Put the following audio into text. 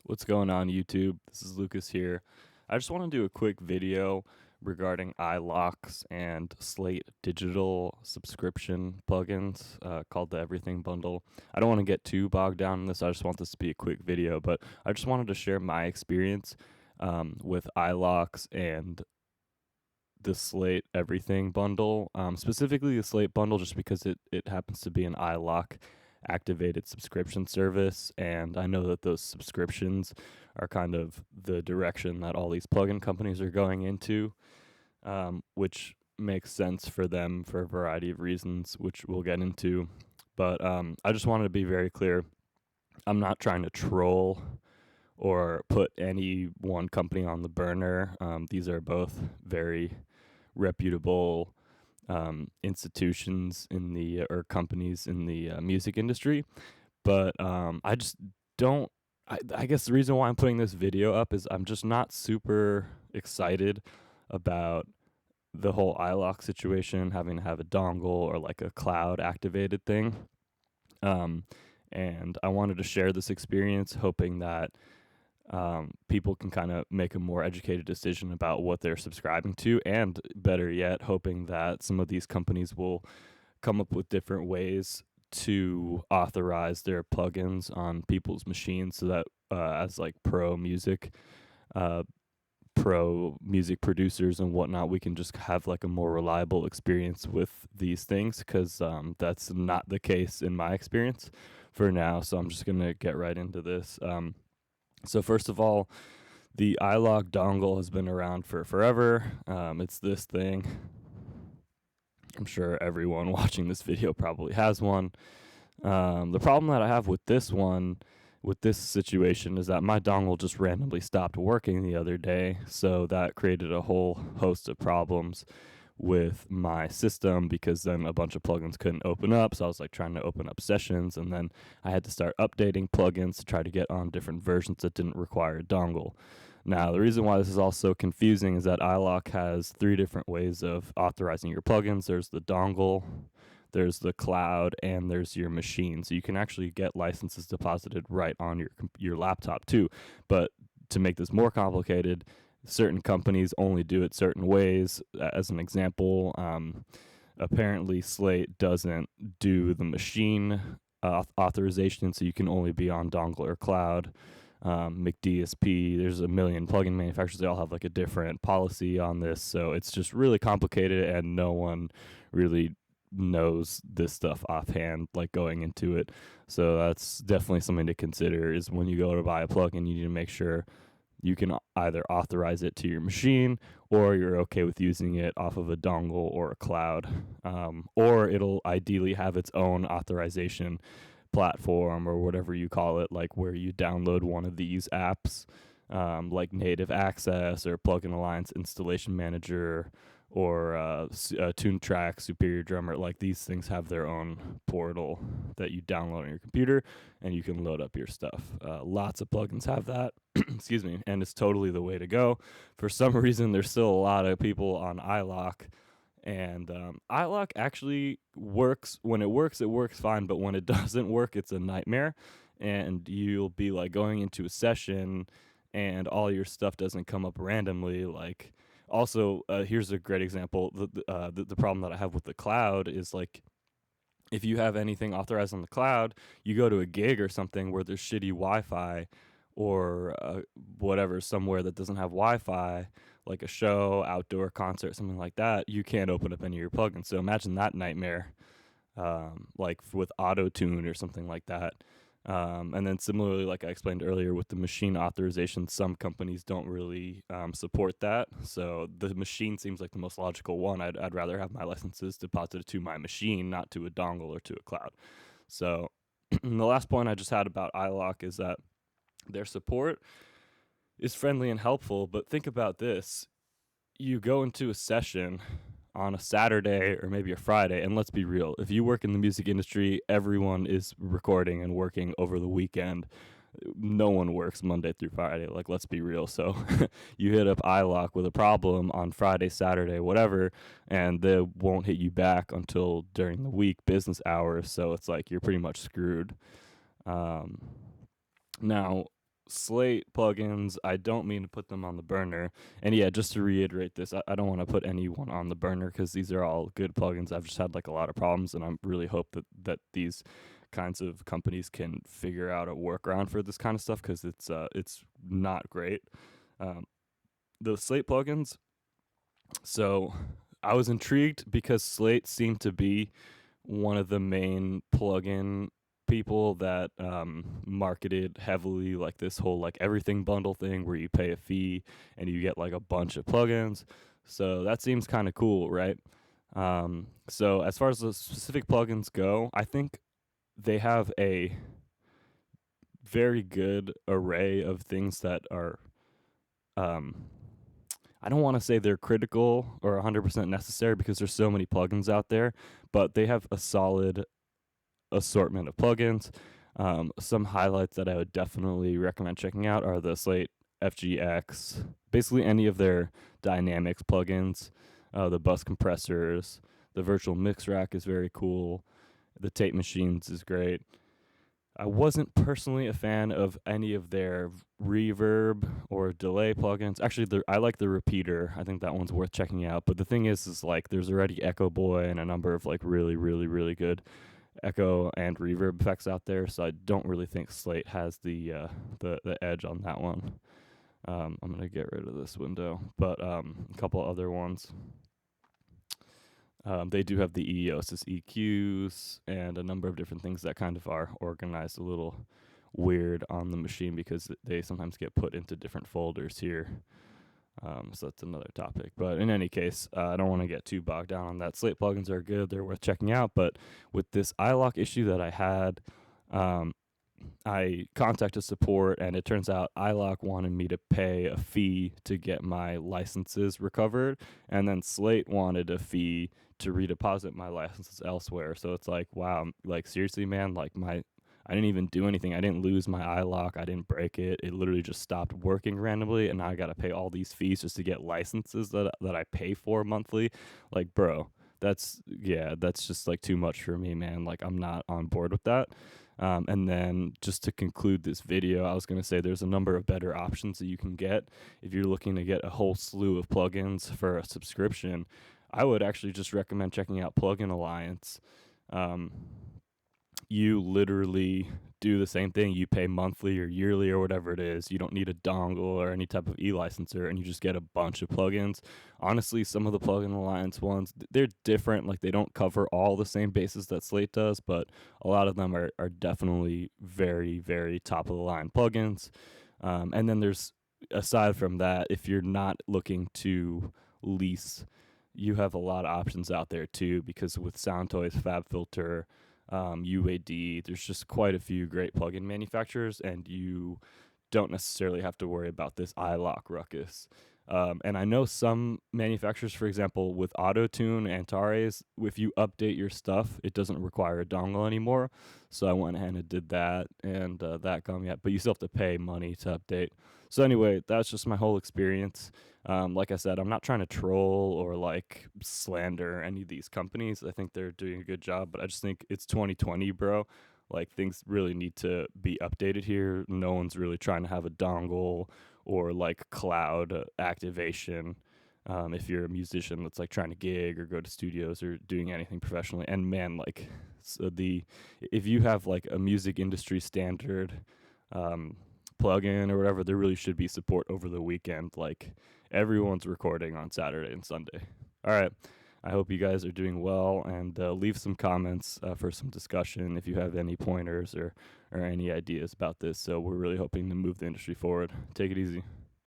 What's going on, YouTube? This is Lucas here. I just want to do a quick video regarding iLoks and Slate Digital subscription plugins called the Everything Bundle. I don't want to get too bogged down in this. I just want this to be a quick video, but I just wanted to share my experience with iLoks and the Slate Everything Bundle, specifically the Slate Bundle, just because it happens to be an iLok activated subscription service, and I know that those subscriptions are kind of the direction that all these plugin companies are going into, which makes sense for them for a variety of reasons, which we'll get into. But I just wanted to be very clear. I'm not trying to troll or put any one company on the burner. These are both very reputable institutions in the or companies in the music industry, but I just don't. I guess the reason why I'm putting this video up is I'm just not super excited about the whole iLok situation, having to have a dongle or like a cloud activated thing. And I wanted to share this experience, hoping that people can kind of make a more educated decision about what they're subscribing to, and better yet, hoping that some of these companies will come up with different ways to authorize their plugins on people's machines, so that as like uh, pro music producers and whatnot, we can just have like a more reliable experience with these things, because that's not the case in my experience for now. So I'm just gonna get right into this. So first of all, the iLok dongle has been around for forever. It's this thing. I'm sure everyone watching this video probably has one. The problem that I have with this one, with this situation, is that my dongle just randomly stopped working the other day. So that created a whole host of problems with my system, because then a bunch of plugins couldn't open up. So I was like trying to open up sessions, and then I had to start updating plugins to try to get on different versions that didn't require a dongle. Now, the reason why this is all so confusing is that iLok has three different ways of authorizing your plugins. There's the dongle, there's the cloud, and there's your machine. So you can actually get licenses deposited right on your laptop too. But to make this more complicated, certain companies only do it certain ways. As an example, apparently Slate doesn't do the machine authorization, so you can only be on dongle or cloud. McDSP, there's a million plugin manufacturers. They all have like a different policy on this, so it's just really complicated, and no one really knows this stuff offhand, like going into it. So that's definitely something to consider, is when you go to buy a plugin, you need to make sure you can either authorize it to your machine, or you're okay with using it off of a dongle or a cloud. Or it'll ideally have its own authorization platform, or whatever you call it, like where you download one of these apps, like Native Access or Plugin Alliance Installation Manager, or TuneTrack, Superior Drummer. Like, these things have their own portal that you download on your computer, and you can load up your stuff. Lots of plugins have that. Excuse me, and it's totally the way to go. For some reason, there's still a lot of people on iLok, and iLok actually works. When it works fine, but when it doesn't work, it's a nightmare. And you'll be like going into a session, and all your stuff doesn't come up randomly. Like, also, here's a great example. The problem that I have with the cloud is, like, if you have anything authorized on the cloud, you go to a gig or something where there's shitty Wi-Fi, or whatever, somewhere that doesn't have Wi-Fi, like a show, outdoor concert, something like that, you can't open up any of your plugins. So imagine that nightmare, like with auto tune or something like that. And then similarly, like I explained earlier, with the machine authorization, some companies don't really support that. So the machine seems like the most logical one. I'd rather have my licenses deposited to my machine, not to a dongle or to a cloud. So the last point I just had about iLok is that their support is friendly and helpful. But think about this. You go into a session on a Saturday or maybe a Friday, and let's be real, if you work in the music industry, everyone is recording and working over the weekend. No one works Monday through Friday. Like, let's be real. So you hit up iLok with a problem on Friday, Saturday, whatever, and they won't hit you back until during the week business hours. So it's like you're pretty much screwed. Now, Slate plugins, I don't mean to put them on the burner. And yeah, just to reiterate this, I don't want to put anyone on the burner because these are all good plugins. I've just had like a lot of problems, and I really hope that these kinds of companies can figure out a workaround for this kind of stuff because it's not great. Um, the Slate plugins. So I was intrigued because Slate seemed to be one of the main plugin people that marketed heavily like this whole like everything bundle thing where you pay a fee and you get like a bunch of plugins. So that seems kind of cool, right? So as far as the specific plugins go, I think they have a very good array of things that are um, I don't want to say they're critical or 100% necessary because there's so many plugins out there, but they have a solid assortment of plugins. Some highlights that I would definitely recommend checking out are the Slate FGX, basically any of their dynamics plugins, the bus compressors, the virtual mix rack is very cool, the tape machines is great. I wasn't personally a fan of any of their reverb or delay plugins. Actually, I like the repeater. I think that one's worth checking out. But the thing is like there's already Echo Boy and a number of like really, really, really good echo and reverb effects out there. So I don't really think Slate has the edge on that one. I'm gonna get rid of this window, but a couple other ones. They do have the EOS's EQs and a number of different things that kind of are organized a little weird on the machine because they sometimes get put into different folders here. So that's another topic. But in any case, I don't want to get too bogged down on that. Slate plugins are good. They're worth checking out. But with this iLok issue that I had, um, I contacted support, and it turns out iLok wanted me to pay a fee to get my licenses recovered, and then Slate wanted a fee to redeposit my licenses elsewhere. So it's like, wow, like seriously, man, like I didn't even do anything. I didn't lose my iLok. I didn't break it. It literally just stopped working randomly, and now I got to pay all these fees just to get licenses that I pay for monthly. Like, bro, that's just like too much for me, man. Like, I'm not on board with that. And then just to conclude this video, I was going to say there's a number of better options that you can get if you're looking to get a whole slew of plugins for a subscription. I would actually just recommend checking out Plugin Alliance. Um, you literally do the same thing. You pay monthly or yearly or whatever it is. You don't need a dongle or any type of e-licenser, and you just get a bunch of plugins. Honestly, some of the Plugin Alliance ones, they're different. Like, they don't cover all the same bases that Slate does, but a lot of them are definitely very, very top of the line plugins. And then there's, aside from that, if you're not looking to lease, you have a lot of options out there too, because with Soundtoys, Fab Filter, UAD. There's just quite a few great plugin manufacturers, and you don't necessarily have to worry about this iLok ruckus. And I know some manufacturers, for example, with Auto-Tune, Antares, if you update your stuff, it doesn't require a dongle anymore. So I went ahead and did that, and that got me up. But you still have to pay money to update. So anyway, that's just my whole experience. Like I said, I'm not trying to troll or like slander any of these companies. I think they're doing a good job, but I just think it's 2020, bro. Like, things really need to be updated here. No one's really trying to have a dongle or like cloud activation. If you're a musician that's like trying to gig or go to studios or doing anything professionally, and man, like, so if you have like a music industry standard plugin or whatever, there really should be support over the weekend. Like, everyone's recording on Saturday and Sunday. All right. I hope you guys are doing well, and leave some comments for some discussion if you have any pointers or any ideas about this. So we're really hoping to move the industry forward. Take it easy.